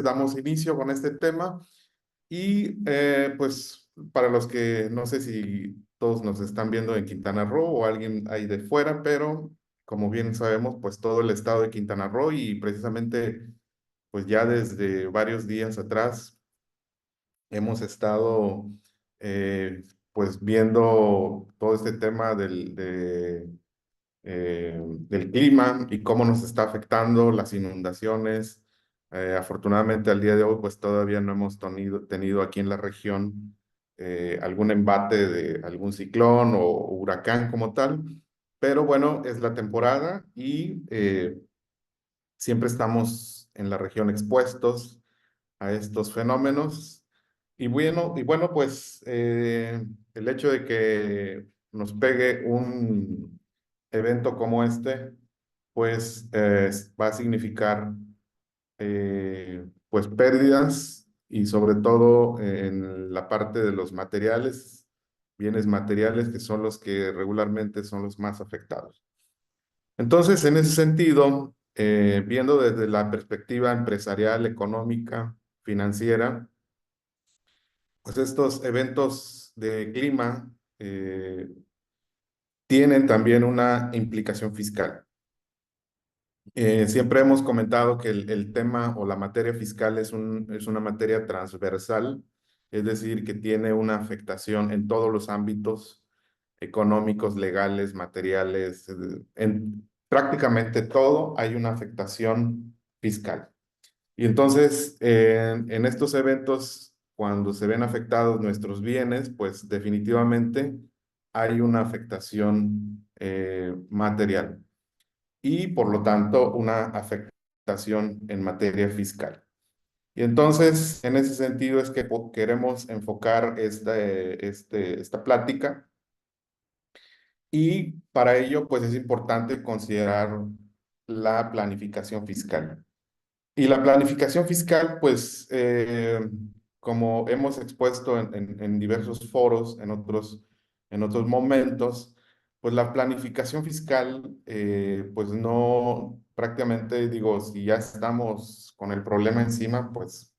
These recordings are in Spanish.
damos inicio con este tema y pues para los que no sé si todos nos están viendo en Quintana Roo o alguien ahí de fuera, pero como bien sabemos, pues todo el estado de Quintana Roo y precisamente pues ya desde varios días atrás hemos estado pues viendo todo este tema del clima y cómo nos está afectando las inundaciones. Afortunadamente al día de hoy pues todavía no hemos tenido aquí en la región algún embate de algún ciclón o huracán como tal, pero bueno, es la temporada y siempre estamos en la región expuestos a estos fenómenos. Y bueno, pues el hecho de que nos pegue un evento como este, pues va a significar pues pérdidas y sobre todo en la parte de los materiales, bienes materiales que son los que regularmente son los más afectados. Entonces, en ese sentido, viendo desde la perspectiva empresarial, económica, financiera, pues estos eventos de clima tienen también una implicación fiscal. Siempre hemos comentado que el tema o la materia fiscal es una materia transversal, es decir, que tiene una afectación en todos los ámbitos económicos, legales, materiales, en prácticamente todo hay una afectación fiscal. Y entonces, en estos eventos, cuando se ven afectados nuestros bienes, pues definitivamente hay una afectación material y por lo tanto una afectación en materia fiscal. Y entonces, en ese sentido es que queremos enfocar esta plática y para ello, pues es importante considerar la planificación fiscal. Y la planificación fiscal, pues, como hemos expuesto en diversos foros, en otros momentos, pues la planificación fiscal, pues no, prácticamente digo, si ya estamos con el problema encima, pues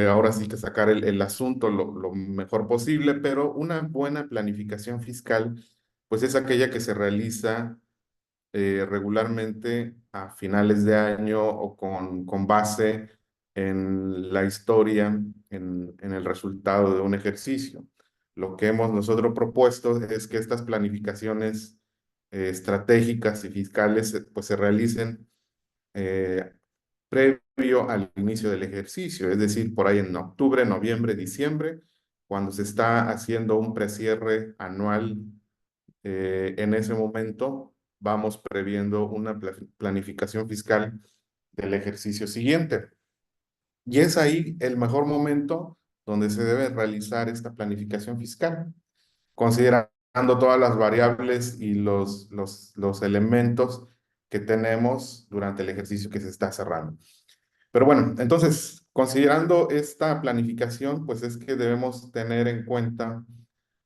ahora sí que sacar el asunto lo mejor posible, pero una buena planificación fiscal, pues es aquella que se realiza regularmente a finales de año o con base en la historia, en el resultado de un ejercicio. Lo que hemos nosotros propuesto es que estas planificaciones estratégicas y fiscales pues se realicen eh, previo al inicio del ejercicio, es decir, por ahí en octubre, noviembre, diciembre, cuando se está haciendo un precierre anual. En ese momento vamos previendo una planificación fiscal del ejercicio siguiente. Y es ahí el mejor momento donde se debe realizar esta planificación fiscal, considerando todas las variables y los elementos que tenemos durante el ejercicio que se está cerrando. Pero bueno, entonces, considerando esta planificación, pues es que debemos tener en cuenta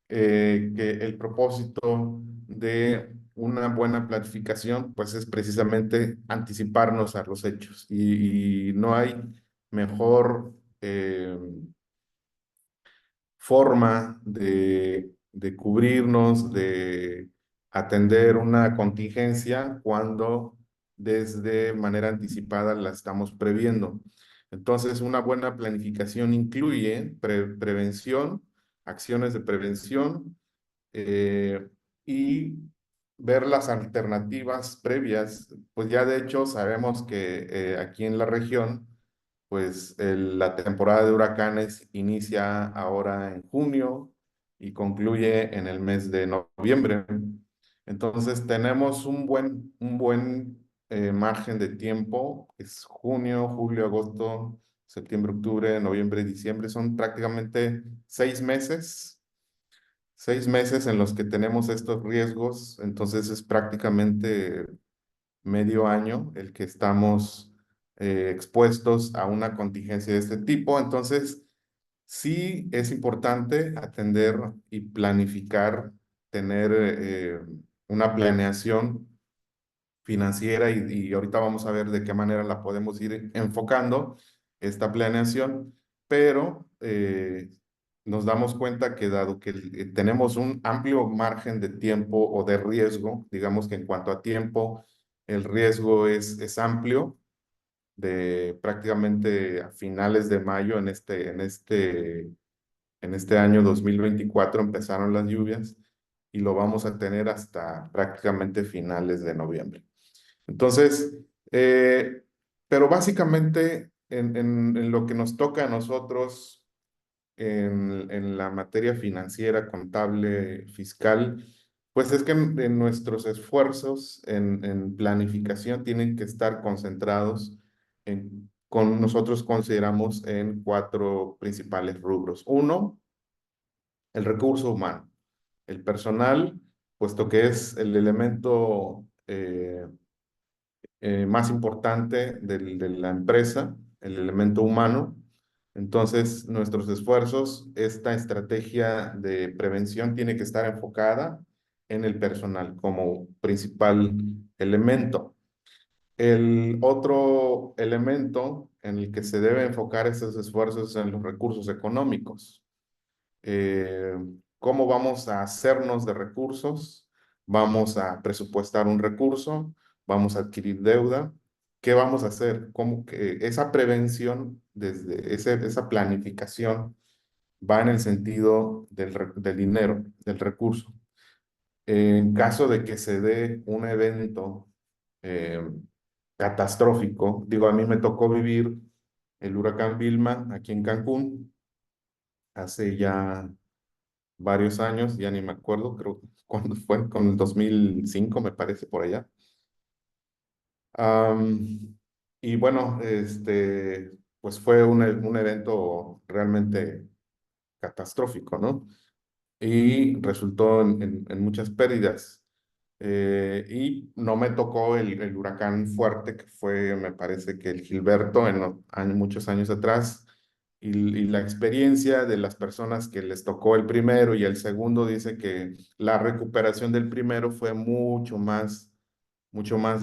que el propósito de una buena planificación, pues es precisamente anticiparnos a los hechos. Y no hay mejor forma de cubrirnos, de atender una contingencia cuando desde manera anticipada la estamos previendo. Entonces, una buena planificación incluye prevención, acciones de prevención y ver las alternativas previas. Pues ya de hecho sabemos que aquí en la región, pues la temporada de huracanes inicia ahora en junio y concluye en el mes de noviembre. Entonces tenemos un buen margen de tiempo, es junio, julio, agosto, septiembre, octubre, noviembre, diciembre, son prácticamente 6 meses. 6 meses en los que tenemos estos riesgos, entonces es prácticamente medio año el que estamos expuestos a una contingencia de este tipo. Entonces, sí es importante atender y planificar, tener una planeación financiera y ahorita vamos a ver de qué manera la podemos ir enfocando. esta planeación, pero nos damos cuenta que dado que tenemos un amplio margen de tiempo o de riesgo, digamos que en cuanto a tiempo, el riesgo es amplio, de prácticamente a finales de mayo en este año 2024 empezaron las lluvias y lo vamos a tener hasta prácticamente finales de noviembre. Entonces, eh, pero básicamente en lo que nos toca a nosotros en la materia financiera, contable, fiscal, pues es que en nuestros esfuerzos en planificación tienen que estar concentrados con nosotros consideramos en cuatro principales rubros. Uno, el recurso humano, el personal, puesto que es el elemento más importante de la empresa, el elemento humano. Entonces, nuestros esfuerzos, esta estrategia de prevención tiene que estar enfocada en el personal como principal elemento. El otro elemento en el que se debe enfocar estos esfuerzos es en los recursos económicos. eh, ¿Cómo vamos a hacernos de recursos? Vamos a presupuestar un recurso, vamos a adquirir deuda. ¿Qué vamos a hacer? ¿Cómo que esa prevención, desde esa planificación, va en el sentido del dinero, del recurso? En caso de que se dé un evento eh, catastrófico, digo, a mí me tocó vivir el huracán Vilma aquí en Cancún hace ya varios años, ya ni me acuerdo, creo cuándo fue, con el 2005 me parece por allá. Y bueno, pues fue un evento realmente catastrófico, ¿no? Y resultó en muchas pérdidas. Y no me tocó el huracán fuerte que fue, me parece que el Gilberto muchos años atrás. Y la experiencia de las personas que les tocó el primero y el segundo dice que la recuperación del primero fue mucho más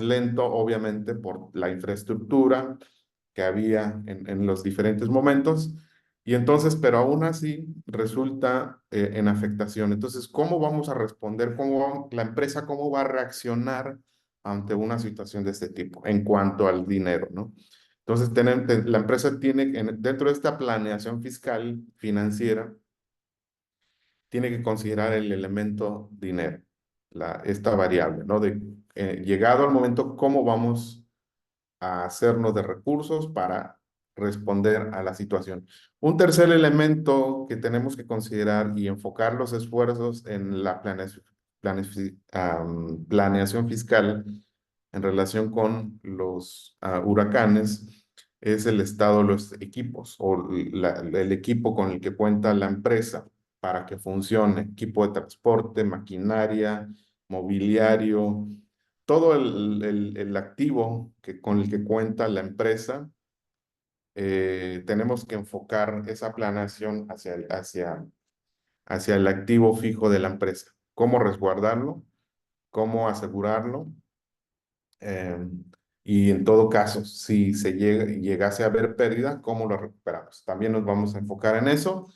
lento, obviamente por la infraestructura que había en los diferentes momentos. Y entonces, pero aún así resulta en afectación. Entonces, ¿cómo vamos a responder? La empresa cómo va a reaccionar ante una situación de este tipo en cuanto al dinero, ¿no? Entonces, la empresa tiene, dentro de esta planeación fiscal financiera, tiene que considerar el elemento dinero, esta variable, ¿no? Llegado al momento, ¿cómo vamos a hacernos de recursos para responder a la situación? Un tercer elemento que tenemos que considerar y enfocar los esfuerzos en la planeación fiscal en relación con los huracanes es el estado de los equipos o el equipo con el que cuenta la empresa para que funcione, equipo de transporte, maquinaria, mobiliario, todo el activo con el que cuenta la empresa. Tenemos que enfocar esa planeación hacia el activo fijo de la empresa. ¿Cómo resguardarlo? ¿Cómo asegurarlo? Eh, y en todo caso, si llegase a haber pérdida, ¿cómo lo recuperamos? También nos vamos a enfocar en eso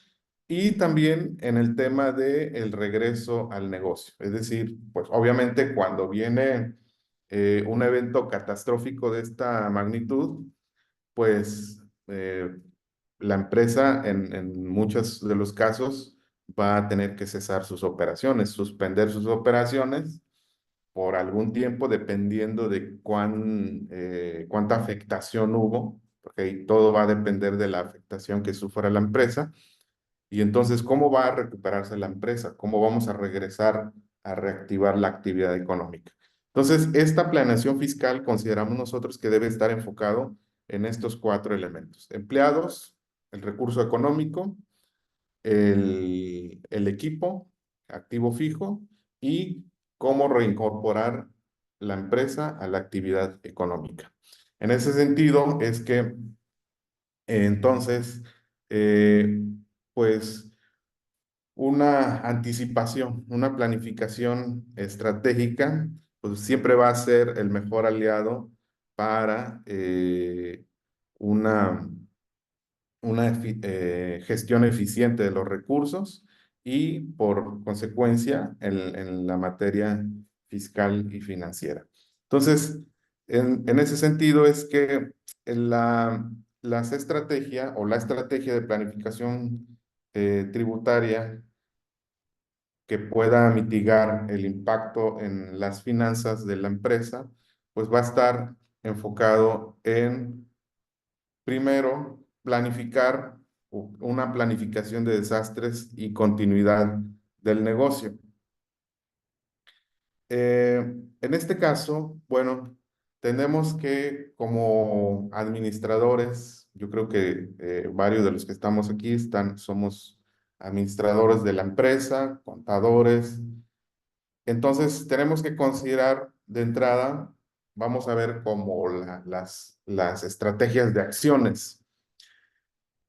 y también en el tema del regreso al negocio. Es decir, pues obviamente cuando viene un evento catastrófico de esta magnitud, pues la empresa en muchos de los casos va a tener que cesar sus operaciones, suspender sus operaciones por algún tiempo, dependiendo de cuánta afectación hubo, porque ahí todo va a depender de la afectación que sufra la empresa. Y entonces, ¿cómo va a recuperarse la empresa? ¿Cómo vamos a regresar a reactivar la actividad económica? Entonces, esta planeación fiscal consideramos nosotros que debe estar enfocado en estos cuatro elementos: empleados, el recurso económico, el equipo, activo fijo, y cómo reincorporar la empresa a la actividad económica. En ese sentido, es que entonces, eh, pues una anticipación, una planificación estratégica, pues siempre va a ser el mejor aliado para una una gestión eficiente de los recursos y por consecuencia en la materia fiscal y financiera. Entonces, en ese sentido es que las estrategias o la estrategia de planificación tributaria que pueda mitigar el impacto en las finanzas de la empresa, pues va a estar enfocado en, primero, planificar una planificación de desastres y continuidad del negocio. En este caso, bueno, tenemos que como administradores, yo creo que varios de los que estamos aquí somos administradores de la empresa, contadores. Entonces, tenemos que considerar de entrada, vamos a ver como las estrategias de acciones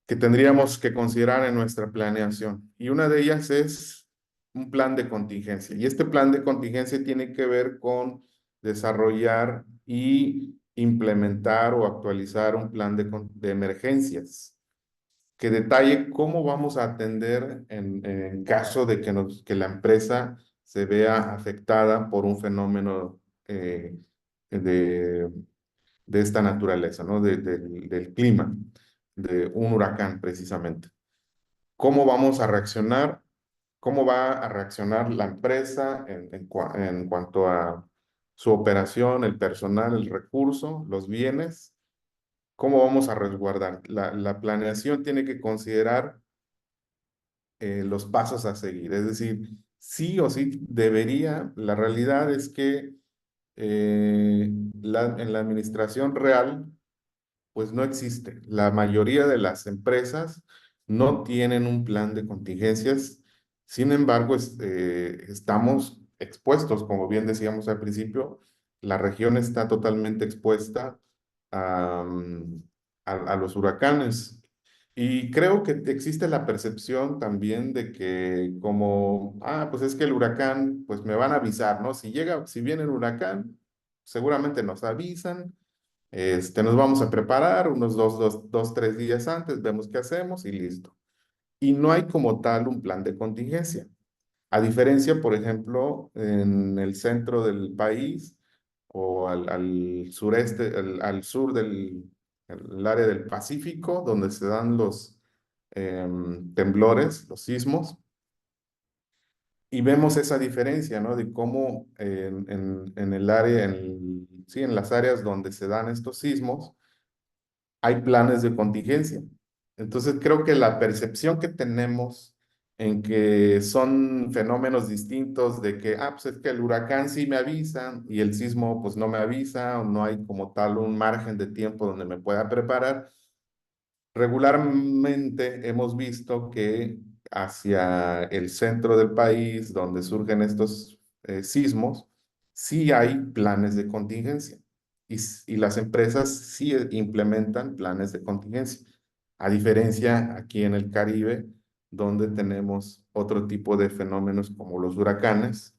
que tendríamos que considerar en nuestra planeación. Y una de ellas es un plan de contingencia. Y este plan de contingencia tiene que ver con desarrollar y implementar o actualizar un plan de emergencias que detalle cómo vamos a atender en caso de que la empresa se vea afectada por un fenómeno de, de esta naturaleza, ¿no? Del clima, de un huracán precisamente. ¿Cómo vamos a reaccionar? ¿Cómo va a reaccionar la empresa en cuanto a su operación, el personal, el recurso, los bienes? ¿Cómo vamos a resguardar? La planeación tiene que considerar los pasos a seguir. Es decir, sí o sí debería, la realidad es que en la administración real, pues no existe. La mayoría de las empresas no tienen un plan de contingencias. Sin embargo, estamos expuestos, como bien decíamos al principio, la región está totalmente expuesta a, a los huracanes. Y creo que existe la percepción también de que como, pues es que el huracán, pues me van a avisar, ¿no? Si viene el huracán, seguramente nos avisan, nos vamos a preparar unos 3 días antes, vemos qué hacemos y listo. Y no hay como tal un plan de contingencia. A diferencia, por ejemplo, en el centro del país o al sureste, al sur el área del Pacífico, donde se dan los temblores, los sismos, y vemos esa diferencia, ¿no? De cómo en el área, sí, en las áreas donde se dan estos sismos, hay planes de contingencia. Entonces creo que la percepción que tenemos en que son fenómenos distintos de que, pues es que el huracán sí me avisa y el sismo pues no me avisa o no hay como tal un margen de tiempo donde me pueda preparar. Regularmente hemos visto que hacia el centro del país, donde surgen estos sismos, sí hay planes de contingencia y las empresas sí implementan planes de contingencia. A diferencia aquí en el Caribe, donde tenemos otro tipo de fenómenos como los huracanes,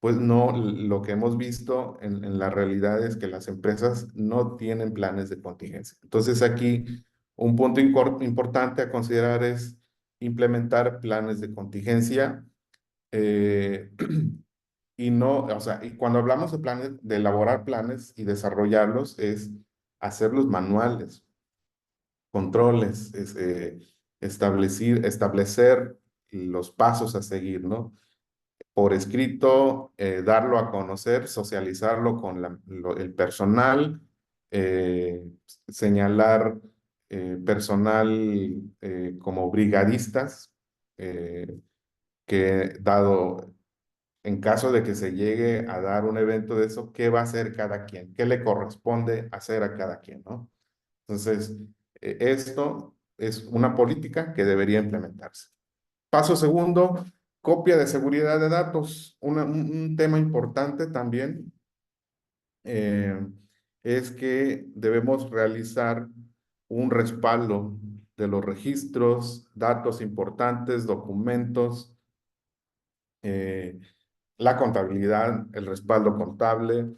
pues no, lo que hemos visto en la realidad es que las empresas no tienen planes de contingencia. Entonces aquí un punto importante a considerar es implementar planes de contingencia eh, y no, o sea, y cuando hablamos de planes, de elaborar planes y desarrollarlos es hacerlos manuales, controles, establecer los pasos a seguir, ¿no? Por escrito, darlo a conocer, socializarlo con el personal, eh, señalar personal como brigadistas, eh, que dado, en caso de que se llegue a dar un evento de eso, ¿qué va a hacer cada quien? ¿Qué le corresponde hacer a cada quien, ¿no? Entonces, esto es una política que debería implementarse. Paso segundo, copia de seguridad de datos. Un tema importante también eh, es que debemos realizar un respaldo de los registros, datos importantes, documentos, eh, la contabilidad, el respaldo contable,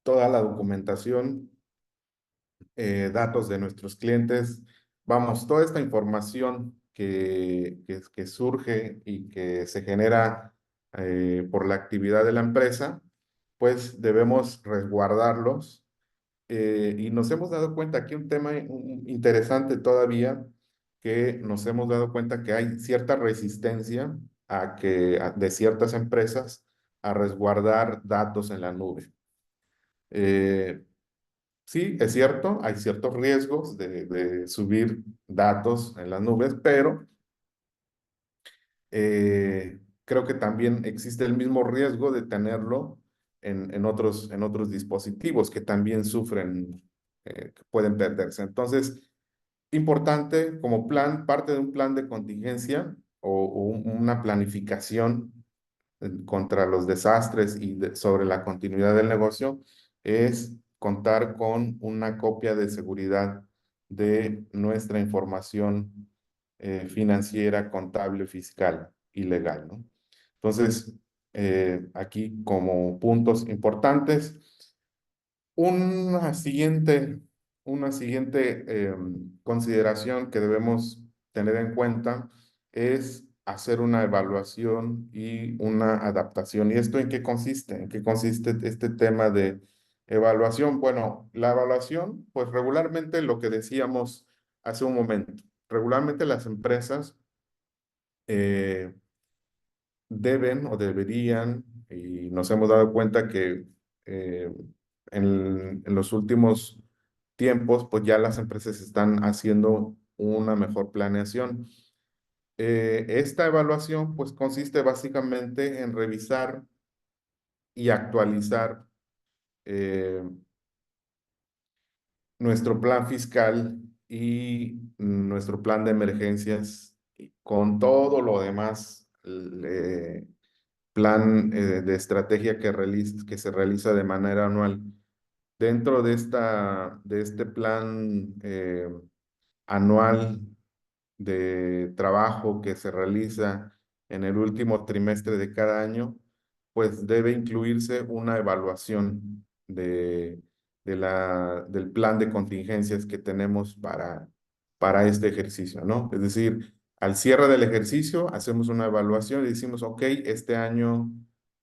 toda la documentación, datos de nuestros clientes. vamos, toda esta información que surge y que se genera por la actividad de la empresa, pues debemos resguardarlos. Y nos hemos dado cuenta, aquí un tema interesante todavía, que nos hemos dado cuenta que hay cierta resistencia de ciertas empresas a resguardar datos en la nube. Eh, sí, es cierto, hay ciertos riesgos de subir datos en las nubes, pero creo que también existe el mismo riesgo de tenerlo en otros dispositivos que también sufren, que pueden perderse. Entonces, importante como plan, parte de un plan de contingencia o una planificación contra los desastres y sobre la continuidad del negocio es contar con una copia de seguridad de nuestra información financiera, contable, fiscal y legal, ¿no? Entonces, aquí como puntos importantes, una siguiente, una siguiente consideración que debemos tener en cuenta es hacer una evaluación y una adaptación. ¿Y esto en qué consiste? ¿En qué consiste este tema de evaluación? Bueno, la evaluación, pues regularmente lo que decíamos hace un momento, regularmente las empresas eh, deben o deberían, y nos hemos dado cuenta que eh, en los últimos tiempos, pues ya las empresas están haciendo una mejor planeación. Esta evaluación, pues consiste básicamente en revisar y actualizar eh, nuestro plan fiscal y nuestro plan de emergencias con todo lo demás plan de estrategia que se realiza de manera anual. Dentro de este plan anual de trabajo que se realiza en el último trimestre de cada año, pues debe incluirse una evaluación del plan de contingencias que tenemos para este ejercicio, ¿no? Es decir, al cierre del ejercicio hacemos una evaluación y decimos, ok, este año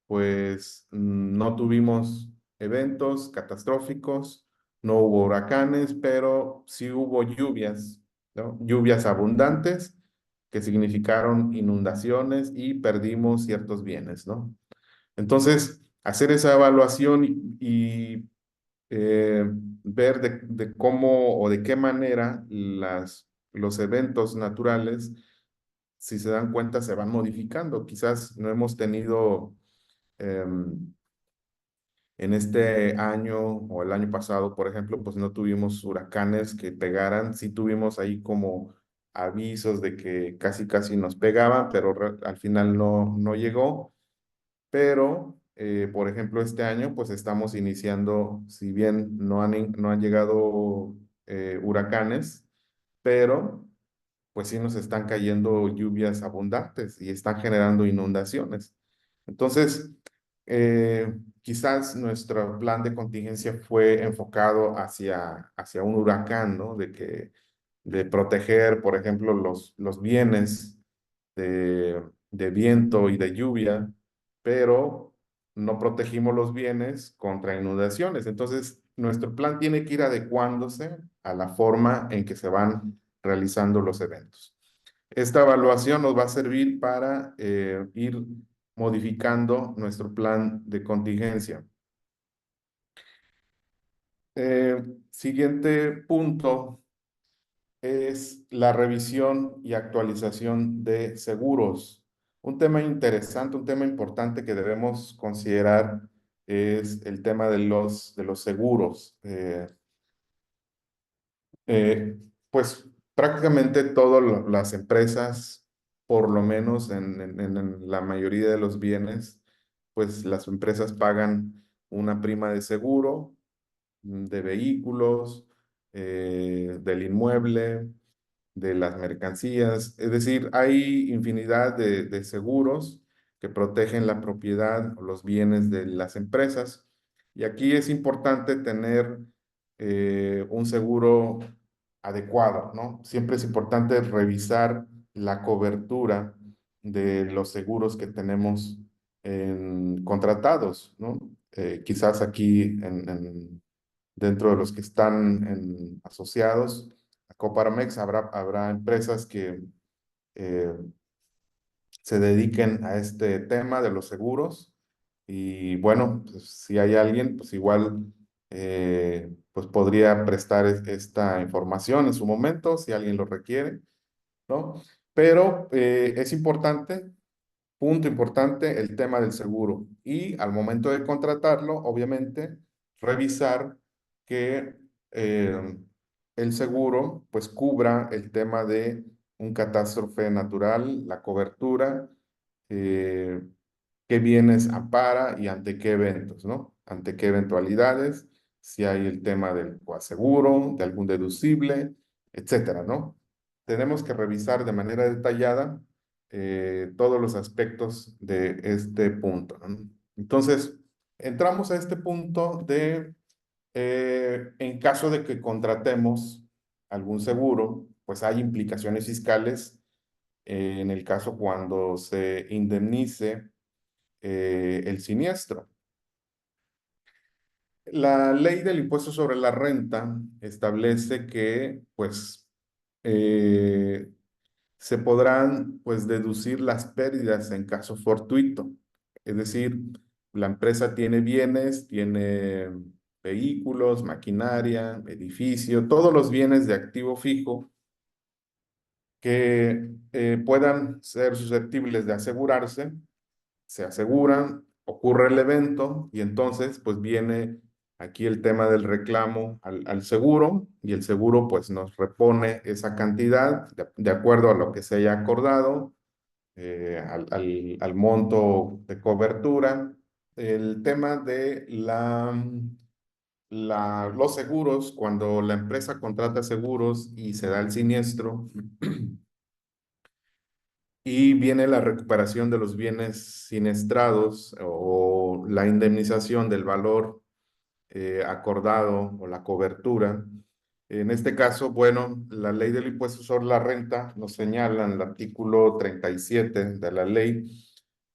pues no tuvimos eventos catastróficos, no hubo huracanes, pero sí hubo lluvias, ¿no? Lluvias abundantes que significaron inundaciones y perdimos ciertos bienes, ¿no? Entonces, hacer esa evaluación y ver de cómo o de qué manera los eventos naturales, si se dan cuenta, se van modificando. Quizás no hemos tenido em, en este año o el año pasado, por ejemplo, pues no tuvimos huracanes que pegaran, sí tuvimos ahí como avisos de que casi nos pegaban, pero al final no llegó. Pero, por ejemplo, este año pues estamos iniciando, si bien no han llegado huracanes, pero pues sí nos están cayendo lluvias abundantes y están generando inundaciones. Entonces, quizás nuestro plan de contingencia fue enfocado hacia un huracán, ¿no? De proteger, por ejemplo, los bienes de viento y de lluvia, pero no protegimos los bienes contra inundaciones. Entonces, nuestro plan tiene que ir adecuándose a la forma en que se van realizando los eventos. Esta evaluación nos va a servir para ir modificando nuestro plan de contingencia. Siguiente punto es la revisión y actualización de seguros. Un tema interesante, un tema importante que debemos considerar es el tema de los seguros. Eh, pues prácticamente todas las empresas, por lo menos en la mayoría de los bienes, pues las empresas pagan una prima de seguro de vehículos, del inmueble, de las mercancías. Es decir, hay infinidad de seguros que protegen la propiedad o los bienes de las empresas. Y aquí es importante tener un seguro adecuado, ¿no? Siempre es importante revisar la cobertura de los seguros que tenemos contratados, ¿no? Quizás aquí dentro de los que están asociados a Coparmex habrá empresas que eh, se dediquen a este tema de los seguros. Y bueno, pues, si hay alguien, pues igual pues podría prestar esta información en su momento, si alguien lo requiere, ¿no? Pero es importante, punto importante, el tema del seguro. Y al momento de contratarlo, obviamente, revisar que el seguro pues cubra el tema de un catástrofe natural, la cobertura, eh, qué bienes ampara y ante qué eventos, ¿no? Ante qué eventualidades, si hay el tema del coaseguro, de algún deducible, etcétera, ¿no? Tenemos que revisar de manera detallada todos los aspectos de este punto, ¿no? Entonces, entramos a este punto de, en caso de que contratemos algún seguro, pues hay implicaciones fiscales en el caso cuando se indemnice el siniestro. La ley del impuesto sobre la renta establece que, pues, eh, se podrán, pues, deducir las pérdidas en caso fortuito. Es decir, la empresa tiene bienes, tiene vehículos, maquinaria, edificio, todos los bienes de activo fijo que puedan ser susceptibles de asegurarse, se aseguran, ocurre el evento y entonces pues viene aquí el tema del reclamo al seguro y el seguro pues nos repone esa cantidad de acuerdo a lo que se haya acordado, al monto de cobertura. El tema de los seguros, cuando la empresa contrata seguros y se da el siniestro, y viene la recuperación de los bienes siniestrados o la indemnización del valor acordado o la cobertura. En este caso, bueno, la ley del impuesto sobre la renta nos señala en el artículo 37 de la ley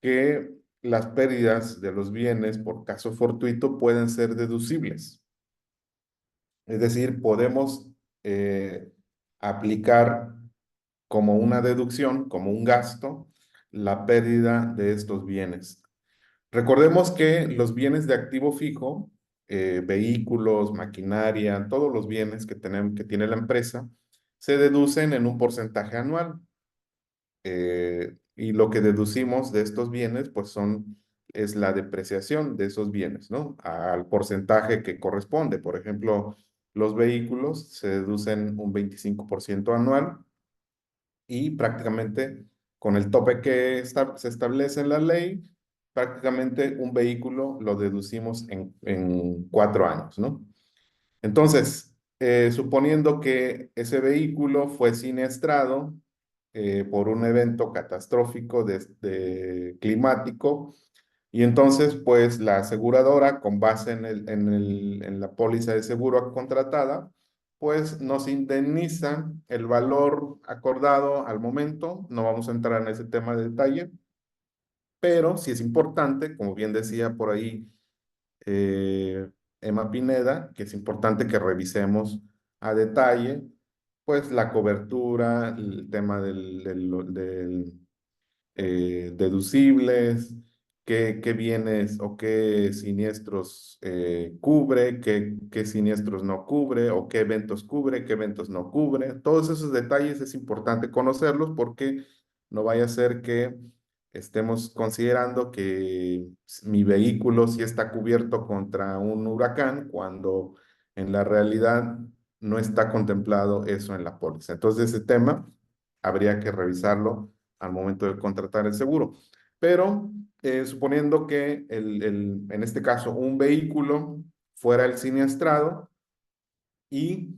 que las pérdidas de los bienes por caso fortuito pueden ser deducibles. Es decir, podemos aplicar como una deducción, como un gasto, la pérdida de estos bienes. Recordemos que los bienes de activo fijo, vehículos, maquinaria, todos los bienes que tiene la empresa, se deducen en un porcentaje anual. Y lo que deducimos de estos bienes, pues es la depreciación de esos bienes, ¿no? Al porcentaje que corresponde. Por ejemplo, los vehículos se deducen un 25% anual y prácticamente con el tope que se establece en la ley, prácticamente un vehículo lo deducimos en 4 años, ¿no? Entonces, suponiendo que ese vehículo fue siniestrado por un evento catastrófico climático, y entonces, pues la aseguradora, con base en la póliza de seguro contratada, pues nos indemniza el valor acordado al momento. No vamos a entrar en ese tema de detalle, pero sí es importante, como bien decía por ahí eh, Emma Pineda, que es importante que revisemos a detalle, pues la cobertura, el tema deducibles, qué bienes o qué siniestros cubre, qué siniestros no cubre, o qué eventos cubre, qué eventos no cubre. Todos esos detalles es importante conocerlos porque no vaya a ser que estemos considerando que mi vehículo sí está cubierto contra un huracán cuando en la realidad no está contemplado eso en la póliza. Entonces, ese tema habría que revisarlo al momento de contratar el seguro. Pero suponiendo que en este caso un vehículo fuera el siniestrado y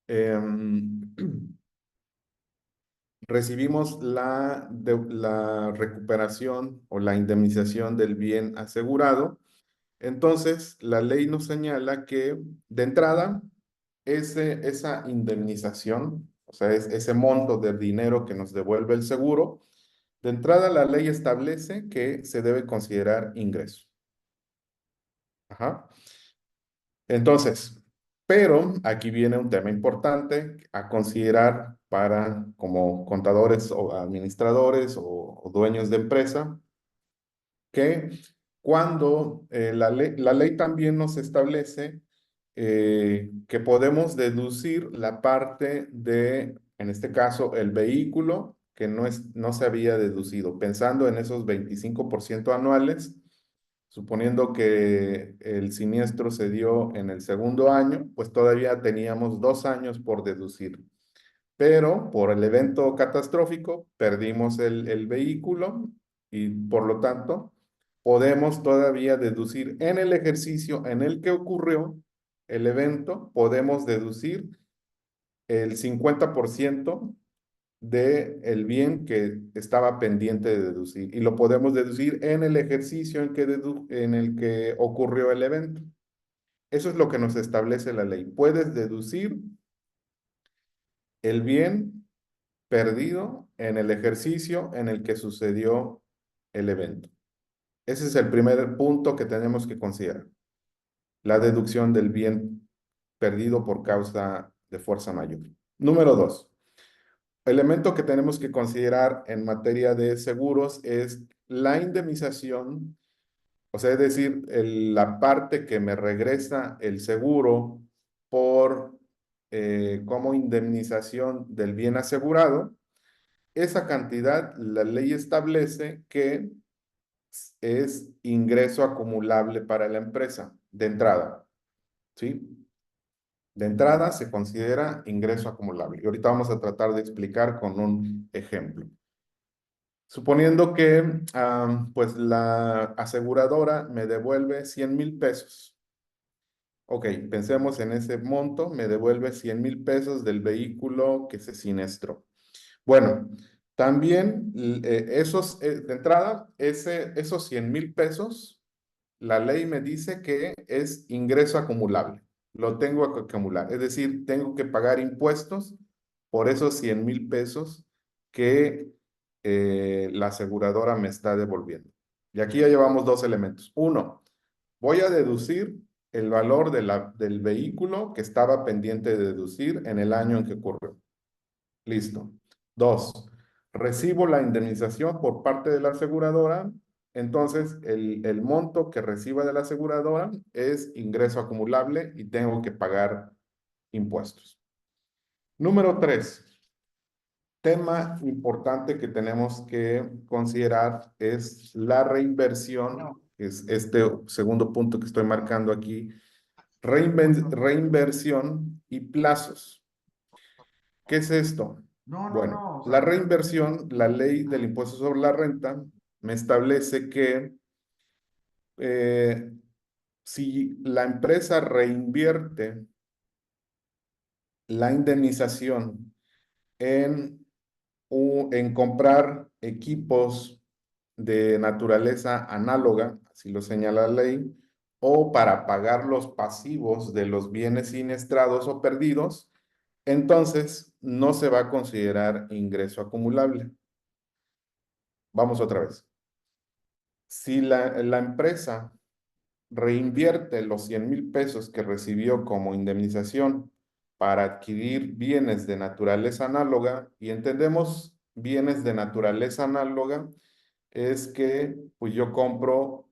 em, recibimos la recuperación o la indemnización del bien asegurado, entonces la ley nos señala que de entrada esa indemnización, o sea, ese monto de dinero que nos devuelve el seguro, de entrada la ley establece que se debe considerar ingreso. Ajá. Entonces, pero aquí viene un tema importante a considerar para como contadores o administradores o dueños de empresa, que cuando la ley también nos establece que podemos deducir la parte de, en este caso, el vehículo que no se había deducido, pensando en esos 25% anuales, suponiendo que el siniestro se dio en el segundo año, pues todavía teníamos 2 años por deducir. Pero por el evento catastrófico perdimos el vehículo y por lo tanto podemos todavía deducir en el ejercicio en el que ocurrió el evento, podemos deducir el 50% del bien que estaba pendiente de deducir y lo podemos deducir en el ejercicio en el que ocurrió el evento. Eso es lo que nos establece la ley. Puedes deducir el bien perdido en el ejercicio en el que sucedió el evento. Ese es el primer punto que tenemos que considerar, la deducción del bien perdido por causa de fuerza mayor. Número dos, elemento que tenemos que considerar en materia de seguros es la indemnización, o sea, es decir, la parte que me regresa el seguro por como indemnización del bien asegurado. Esa cantidad, la ley establece que es ingreso acumulable para la empresa de entrada, ¿sí? De entrada se considera ingreso acumulable. Y ahorita vamos a tratar de explicar con un ejemplo. Suponiendo que pues la aseguradora me devuelve 100,000 pesos. Ok, pensemos en ese monto, me devuelve 100,000 pesos del vehículo que se siniestró. Bueno, también de entrada, esos 100,000 pesos, la ley me dice que es ingreso acumulable. Lo tengo que acumular. Es decir, tengo que pagar impuestos por esos 100,000 pesos que la aseguradora me está devolviendo. Y aquí ya llevamos dos elementos. Uno, voy a deducir el valor del vehículo que estaba pendiente de deducir en el año en que ocurrió. Listo. Dos, recibo la indemnización por parte de la aseguradora. Entonces, el monto que reciba de la aseguradora es ingreso acumulable y tengo que pagar impuestos. Número tres, tema importante que tenemos que considerar es la reinversión, que es este segundo punto que estoy marcando aquí, reinversión y plazos. ¿Qué es esto? No, no, Bueno, no, o la sea, reinversión, la ley del impuesto sobre la renta, me establece que eh, si la empresa reinvierte la indemnización en, en comprar equipos de naturaleza análoga, así lo señala la ley, o para pagar los pasivos de los bienes siniestrados o perdidos, entonces no se va a considerar ingreso acumulable. Vamos otra vez. Si la empresa reinvierte los 100,000 pesos que recibió como indemnización para adquirir bienes de naturaleza análoga, y entendemos bienes de naturaleza análoga, es que pues yo compro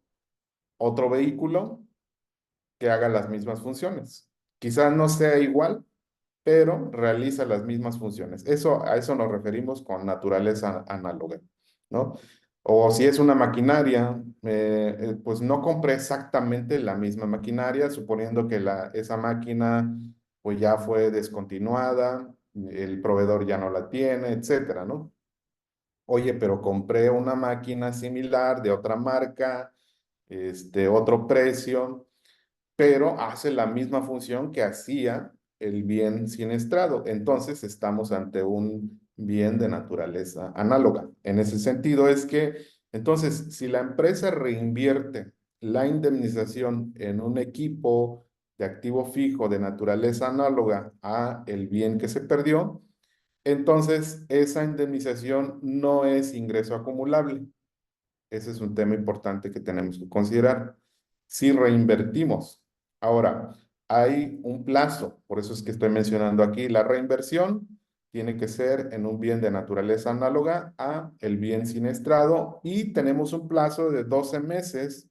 otro vehículo que haga las mismas funciones. Quizás no sea igual, pero realiza las mismas funciones. A eso nos referimos con naturaleza análoga, ¿no? O si es una maquinaria, pues no compré exactamente la misma maquinaria, suponiendo que esa máquina pues ya fue descontinuada, el proveedor ya no la tiene, etcétera, ¿no? Oye, pero compré una máquina similar de otra marca, otro precio, pero hace la misma función que hacía el bien siniestrado. Entonces estamos ante un bien de naturaleza análoga. En ese sentido es que, entonces, si la empresa reinvierte la indemnización en un equipo de activo fijo de naturaleza análoga a el bien que se perdió, entonces esa indemnización no es ingreso acumulable. Ese es un tema importante que tenemos que considerar. Si reinvertimos, ahora, hay un plazo, por eso es que estoy mencionando aquí la reinversión, tiene que ser en un bien de naturaleza análoga a el bien siniestrado y tenemos un plazo de 12 meses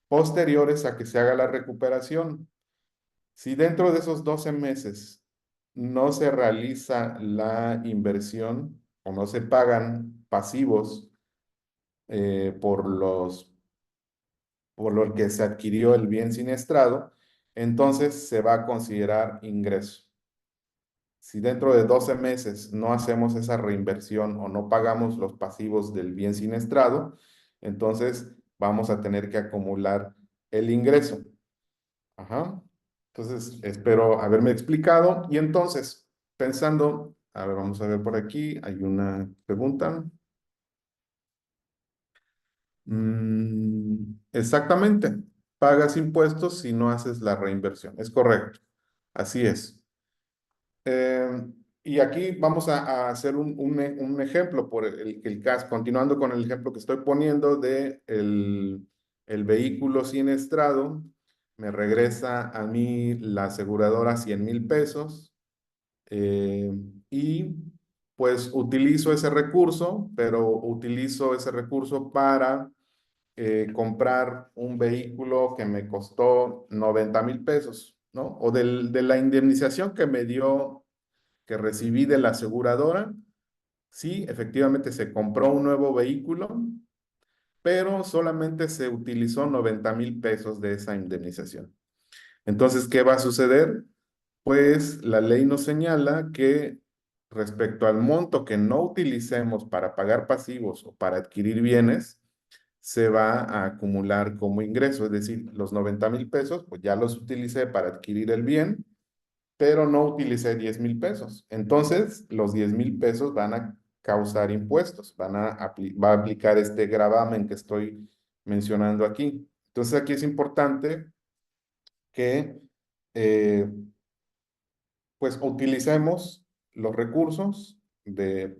posteriores a que se haga la recuperación. Si dentro de esos 12 meses no se realiza la inversión o no se pagan pasivos por lo que se adquirió el bien siniestrado, entonces se va a considerar ingreso. Si dentro de 12 meses no hacemos esa reinversión o no pagamos los pasivos del bien siniestrado, entonces vamos a tener que acumular el ingreso. Ajá. Entonces, espero haberme explicado. Y entonces, pensando, a ver, vamos a ver por aquí, hay una pregunta. Exactamente. Pagas impuestos si no haces la reinversión. Es correcto. Así es. Eh, y aquí vamos a hacer un ejemplo por el caso, continuando con el ejemplo que estoy poniendo de el vehículo siniestrado. Me regresa a mí la aseguradora 100,000 pesos eh, y pues utilizo ese recurso, pero utilizo ese recurso para comprar un vehículo que me costó 90,000 pesos, ¿no? O de la indemnización que me dio, que recibí de la aseguradora, sí, efectivamente se compró un nuevo vehículo, pero solamente se utilizó 90,000 pesos de esa indemnización. Entonces, ¿qué va a suceder? Pues la ley nos señala que respecto al monto que no utilicemos para pagar pasivos o para adquirir bienes, se va a acumular como ingreso, es decir, los 90,000 pesos, pues ya los utilicé para adquirir el bien, pero no utilicé 10,000 pesos. Entonces, los 10,000 pesos van a causar impuestos, va a aplicar este gravamen que estoy mencionando aquí. Entonces, aquí es importante que pues utilicemos los recursos de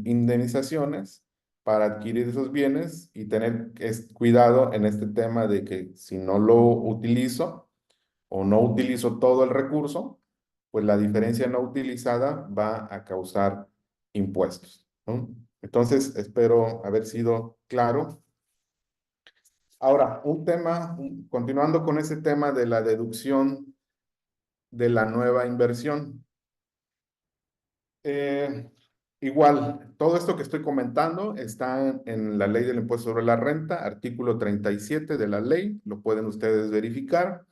indemnizaciones para adquirir esos bienes y tener cuidado en este tema de que si no lo utilizo o no utilizo todo el recurso, pues la diferencia no utilizada va a causar impuestos, ¿no? Entonces, espero haber sido claro. Ahora, continuando con ese tema de la deducción de la nueva inversión. Eh, Igual, todo esto que estoy comentando está en la ley del impuesto sobre la renta, artículo 37 de la ley, lo pueden ustedes verificar.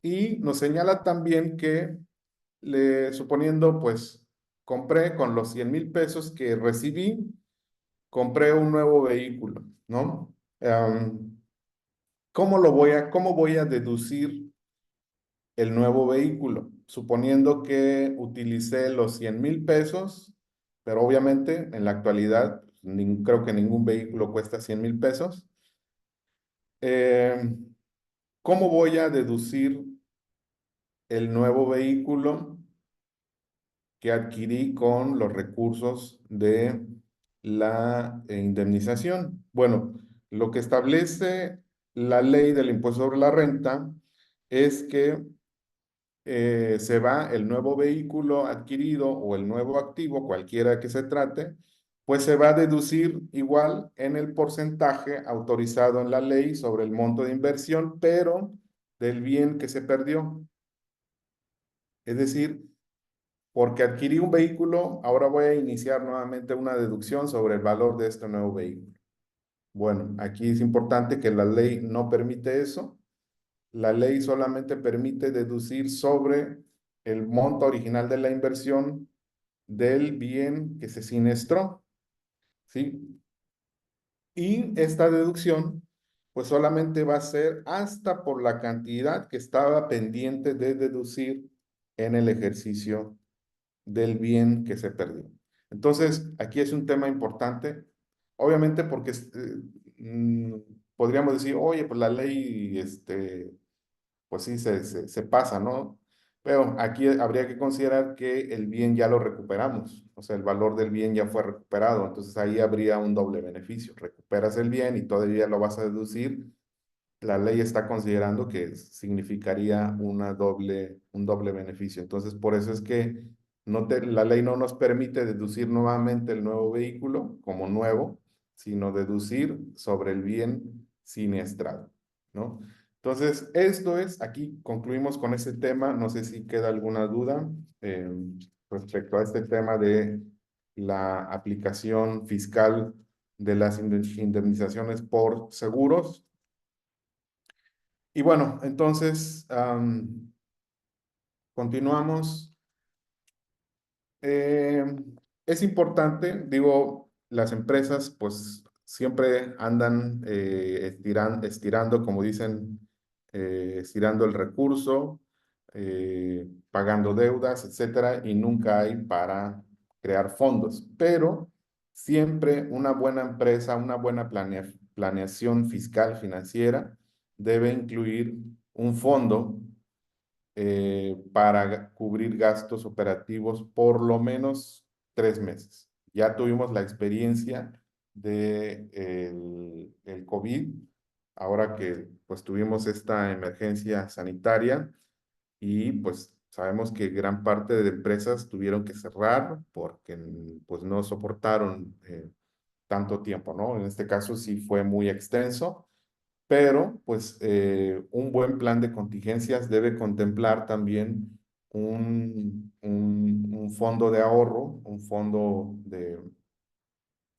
Y nos señala también que, suponiendo, pues, compré con los 100,000 pesos que recibí, compré un nuevo vehículo, ¿no? ¿Cómo voy a deducir el nuevo vehículo? Suponiendo que utilicé los 100,000 pesos, pero obviamente en la actualidad creo que ningún vehículo cuesta 100,000 pesos. Eh, ¿Cómo voy a deducir el nuevo vehículo que adquirí con los recursos de la indemnización? Bueno, lo que establece la ley del impuesto sobre la renta es que se va el nuevo vehículo adquirido o el nuevo activo, cualquiera que se trate, pues se va a deducir igual en el porcentaje autorizado en la ley sobre el monto de inversión, pero del bien que se perdió. Es decir, porque adquirí un vehículo, ahora voy a iniciar nuevamente una deducción sobre el valor de este nuevo vehículo. Bueno, aquí es importante que la ley no permite eso. La ley solamente permite deducir sobre el monto original de la inversión del bien que se siniestró, ¿sí? Y esta deducción, pues solamente va a ser hasta por la cantidad que estaba pendiente de deducir en el ejercicio del bien que se perdió. Entonces, aquí es un tema importante, obviamente porque podríamos decir, oye, pues la ley, pues sí, se pasa, ¿no? Pero aquí habría que considerar que el bien ya lo recuperamos, o sea, el valor del bien ya fue recuperado, entonces ahí habría un doble beneficio. Recuperas el bien y todavía lo vas a deducir. La ley está considerando que significaría un doble beneficio. Entonces, por eso es que la ley no nos permite deducir nuevamente el nuevo vehículo como nuevo, sino deducir sobre el bien siniestrado, ¿no? Entonces, aquí concluimos con este tema. No sé si queda alguna duda eh, respecto a este tema de la aplicación fiscal de las indemnizaciones por seguros. Y bueno, entonces, continuamos. Eh, es importante, digo, las empresas pues siempre andan estirando, como dicen, estirando el recurso, pagando deudas, etcétera, y nunca hay para crear fondos. Pero siempre una buena empresa, una buena planeación fiscal financiera debe incluir un fondo para cubrir gastos operativos por lo menos 3 meses. Ya tuvimos la experiencia de el COVID, ahora que pues tuvimos esta emergencia sanitaria y pues sabemos que gran parte de empresas tuvieron que cerrar porque pues no soportaron tanto tiempo, ¿no? En este caso sí fue muy extenso, pero pues un buen plan de contingencias debe contemplar también un fondo de ahorro, un fondo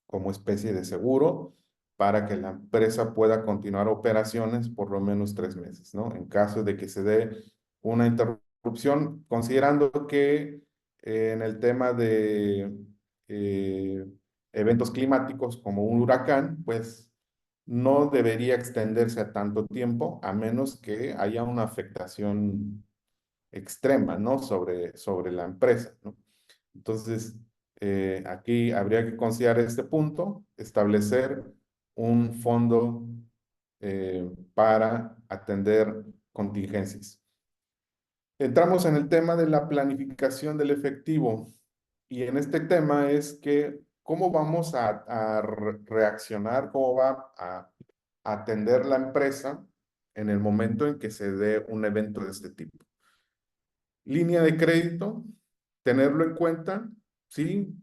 como especie de seguro para que la empresa pueda continuar operaciones por lo menos 3 meses, ¿no? En caso de que se dé una interrupción, considerando que en el tema de eh, eventos climáticos como un huracán, pues no debería extenderse a tanto tiempo, a menos que haya una afectación extrema, ¿no? Sobre la empresa, ¿no? Entonces, aquí habría que considerar este punto, establecer un fondo para atender contingencias. Entramos en el tema de la planificación del efectivo y en este tema es que cómo vamos a reaccionar, cómo va a atender la empresa en el momento en que se dé un evento de este tipo. Línea de crédito, tenerlo en cuenta, ¿sí?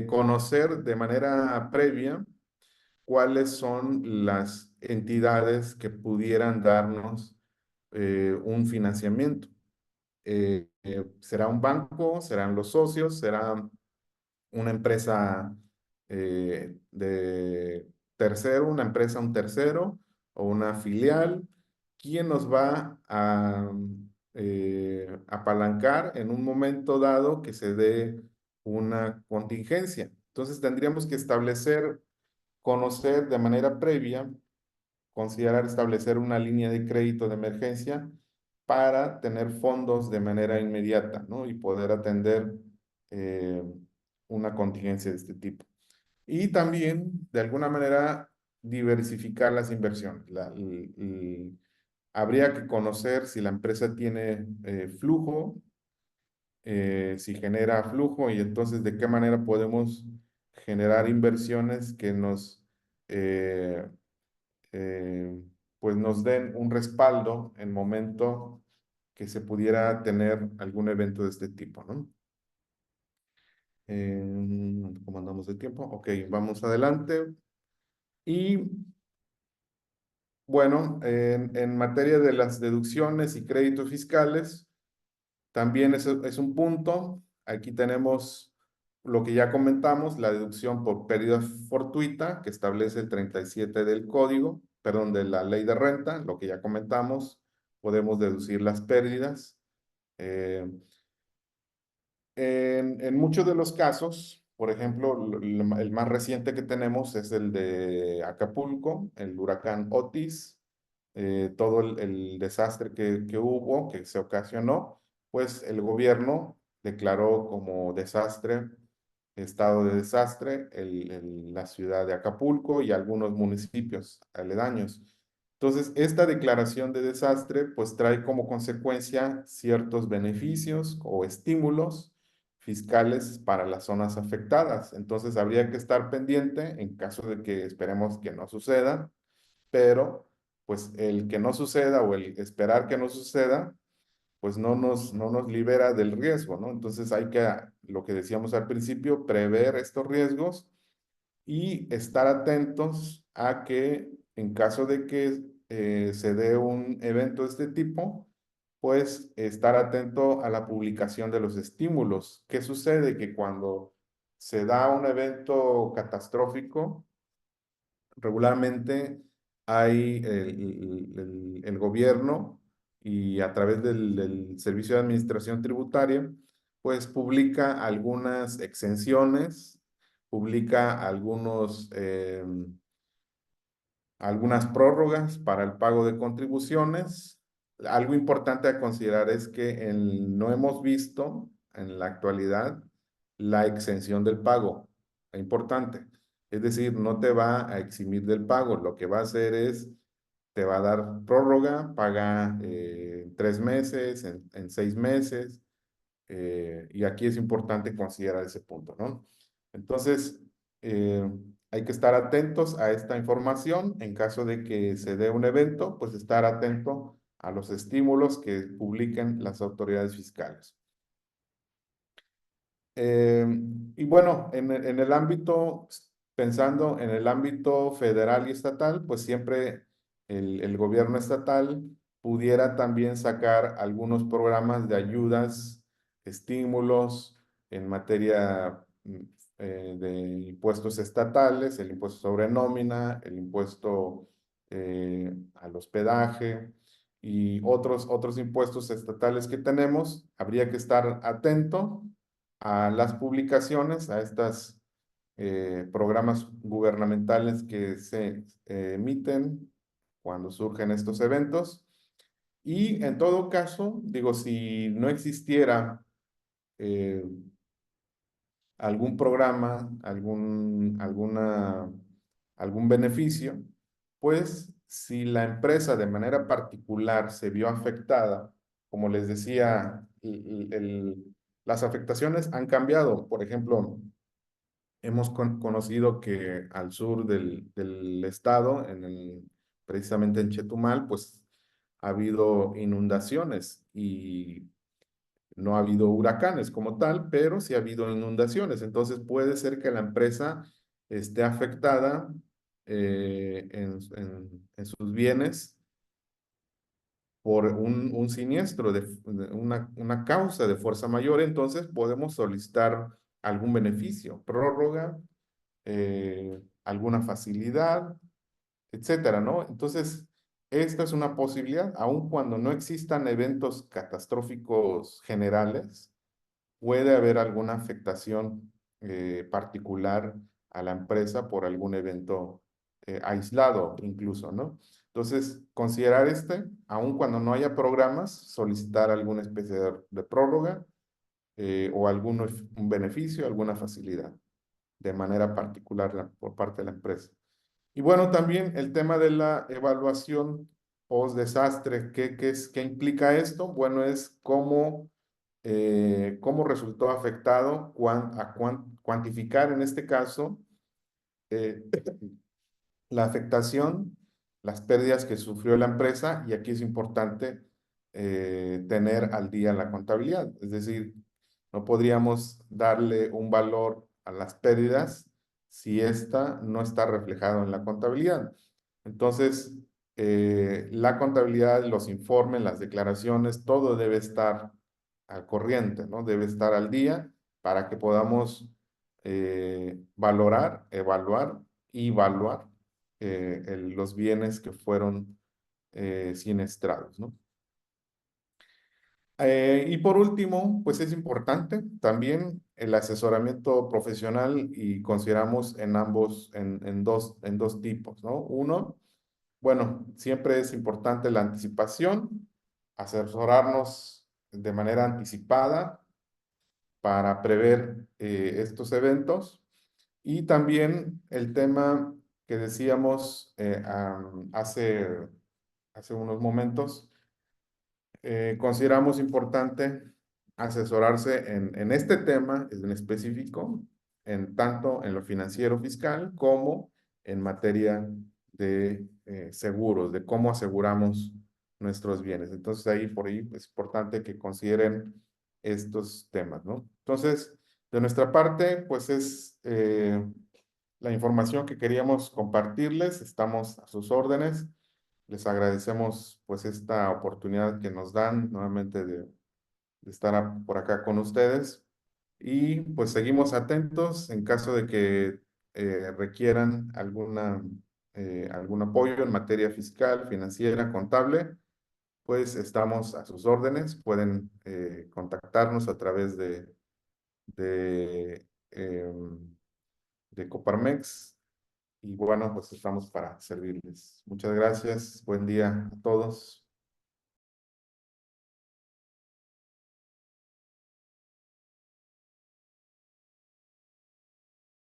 Conocer de manera previa cuáles son las entidades que pudieran darnos un financiamiento. ¿Será un banco? ¿Serán los socios? ¿Será una empresa de tercero, una empresa un tercero o una filial? ¿Quién nos va a apalancar en un momento dado que se dé una contingencia? Entonces tendríamos que conocer de manera previa, considerar establecer una línea de crédito de emergencia para tener fondos de manera inmediata, ¿no? Y poder atender eh, una contingencia de este tipo. Y también, de alguna manera, diversificar las inversiones. Habría que conocer si la empresa tiene flujo, si genera flujo y entonces de qué manera podemos generar inversiones que eh, eh, pues nos den un respaldo en momento que se pudiera tener algún evento de este tipo, ¿no? ¿Cómo andamos de tiempo? Ok, vamos adelante. Y bueno, en materia de las deducciones y créditos fiscales, también es un punto. Aquí tenemos lo que ya comentamos, la deducción por pérdida fortuita, que establece el 37 del código, perdón, de la ley de renta, lo que ya comentamos, podemos deducir las pérdidas. Eh, en muchos de los casos, por ejemplo, el más reciente que tenemos es el de Acapulco, el huracán Otis, todo el desastre que hubo, que se ocasionó, pues el gobierno declaró como desastre, estado de desastre, la ciudad de Acapulco y algunos municipios aledaños. Entonces, esta declaración de desastre pues trae como consecuencia ciertos beneficios o estímulos fiscales para las zonas afectadas. Entonces, habría que estar pendiente en caso de que esperemos que no suceda, pero pues el que no suceda o el esperar que no suceda, pues no nos libera del riesgo, ¿no? Entonces hay que, lo que decíamos al principio, prever estos riesgos y estar atentos a que en caso de que se dé un evento de este tipo, pues estar atento a la publicación de los estímulos. ¿Qué sucede? Que cuando se da un evento catastrófico, regularmente hay el gobierno y a través del Servicio de Administración Tributaria, pues publica algunas exenciones, publica algunas prórrogas para el pago de contribuciones. Algo importante a considerar es que no hemos visto en la actualidad la exención del pago. Es importante. Es decir, no te va a eximir del pago. Lo que va a hacer es, te va a dar prórroga, paga en 3 meses, en 6 meses, y aquí es importante considerar ese punto, ¿no? Entonces, eh, hay que estar atentos a esta información. En caso de que se dé un evento, pues estar atento a los estímulos que publiquen las autoridades fiscales. Eh, y bueno, en el ámbito, pensando en el ámbito federal y estatal, pues siempre el gobierno estatal pudiera también sacar algunos programas de ayudas, estímulos en materia de impuestos estatales, el impuesto sobre nómina, el impuesto al hospedaje y otros impuestos estatales que tenemos. Habría que estar atento a las publicaciones, a estos programas gubernamentales que se emiten cuando surgen estos eventos. Y en todo caso, digo, si no existiera eh, algún programa, algún beneficio, pues si la empresa de manera particular se vio afectada, como les decía, las afectaciones han cambiado. Por ejemplo, hemos conocido que al sur del estado, precisamente en Chetumal, pues ha habido inundaciones y no ha habido huracanes como tal, pero sí ha habido inundaciones. Entonces puede ser que la empresa esté afectada en sus bienes por un siniestro, una causa de fuerza mayor. Entonces podemos solicitar algún beneficio, prórroga, alguna facilidad, etcétera, ¿no? Entonces, esta es una posibilidad, aun cuando no existan eventos catastróficos generales, puede haber alguna afectación particular a la empresa por algún evento aislado incluso, ¿no? Entonces, considerar aun cuando no haya programas, solicitar alguna especie de prórroga o un beneficio, alguna facilidad de manera particular por parte de la empresa. Y bueno, también el tema de la evaluación post-desastre, ¿qué implica esto? Bueno, es cómo resultó afectado, cuantificar en este caso eh, la afectación, las pérdidas que sufrió la empresa, y aquí es importante tener al día la contabilidad. Es decir, no podríamos darle un valor a las pérdidas si esta no está reflejada en la contabilidad. Entonces, la contabilidad, los informes, las declaraciones, todo debe estar al corriente, ¿no? Debe estar al día para que podamos valorar, evaluar y evaluar los bienes que fueron siniestrados, ¿no? Y por último, pues es importante también el asesoramiento profesional y consideramos en dos tipos, ¿no? Uno, bueno, siempre es importante la anticipación, asesorarnos de manera anticipada para prever estos eventos. Y también el tema que decíamos hace hace unos momentos, consideramos importante asesorarse en este tema en específico, en tanto en lo financiero fiscal como en materia de seguros, de cómo aseguramos nuestros bienes. Entonces ahí por ahí es importante que consideren estos temas, ¿no? Entonces, de nuestra parte, pues es la información que queríamos compartirles. Estamos a sus órdenes. Les agradecemos pues esta oportunidad que nos dan nuevamente de estar por acá con ustedes y pues seguimos atentos en caso de que requieran algún apoyo en materia fiscal, financiera, contable, pues estamos a sus órdenes. Pueden contactarnos a través de, de Coparmex y bueno, pues estamos para servirles. Muchas gracias. Buen día a todos.